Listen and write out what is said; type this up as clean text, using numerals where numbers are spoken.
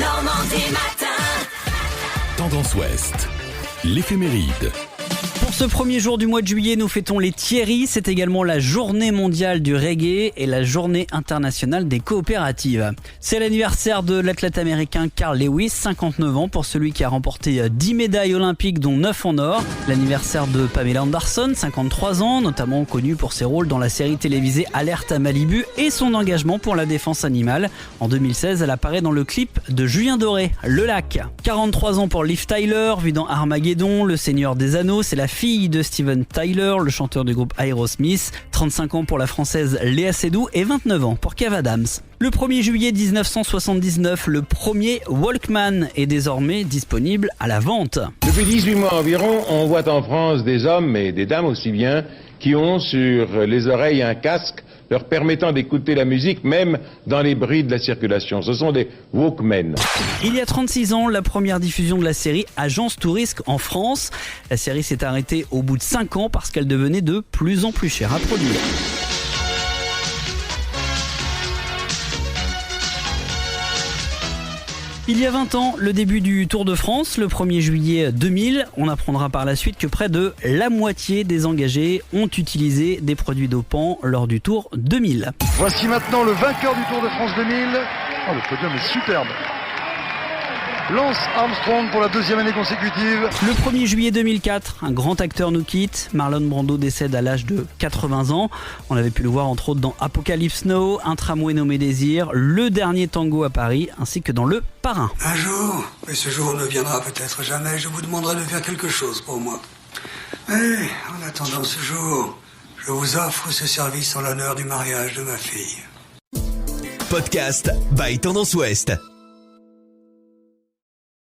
Normandie matin. Tendance Ouest, l'éphéméride. Pour ce premier jour du mois de juillet, nous fêtons les Thierry. C'est également la journée mondiale du reggae et la journée internationale des coopératives. C'est l'anniversaire de l'athlète américain Carl Lewis, 59 ans, pour celui qui a remporté 10 médailles olympiques, dont 9 en or. L'anniversaire de Pamela Anderson, 53 ans, notamment connue pour ses rôles dans la série télévisée Alerte à Malibu et son engagement pour la défense animale. En 2016, elle apparaît dans le clip de Julien Doré, Le Lac. 43 ans pour Liv Tyler, vue dans Armageddon, Le Seigneur des Anneaux. C'est la fille de Steven Tyler, le chanteur du groupe Aerosmith. 35 ans pour la française Léa Seydoux et 29 ans pour Kev Adams. Le 1er juillet 1979, le premier Walkman est désormais disponible à la vente. Depuis 18 mois environ, on voit en France des hommes et des dames aussi bien qui ont sur les oreilles un casque leur permettant d'écouter la musique même dans les bruits de la circulation. Ce sont des Walkmen. Il y a 36 ans, la première diffusion de la série Agence Tourisque en France. La série s'est arrêtée au bout de 5 ans parce qu'elle devenait de plus en plus chère à produire. Il y a 20 ans, le début du Tour de France, le 1er juillet 2000. On apprendra par la suite que près de la moitié des engagés ont utilisé des produits dopants lors du Tour 2000. Voici maintenant le vainqueur du Tour de France 2000. Oh, le podium est superbe. Lance Armstrong pour la deuxième année consécutive. Le 1er juillet 2004, un grand acteur nous quitte. Marlon Brando décède à l'âge de 80 ans. On avait pu le voir entre autres dans Apocalypse Now, Un tramway nommé Désir, Le dernier tango à Paris, ainsi que dans Le Parrain. Un jour, et ce jour ne viendra peut-être jamais, je vous demanderai de faire quelque chose pour moi. Mais en attendant ce jour, je vous offre ce service en l'honneur du mariage de ma fille. Podcast by Tendance Ouest.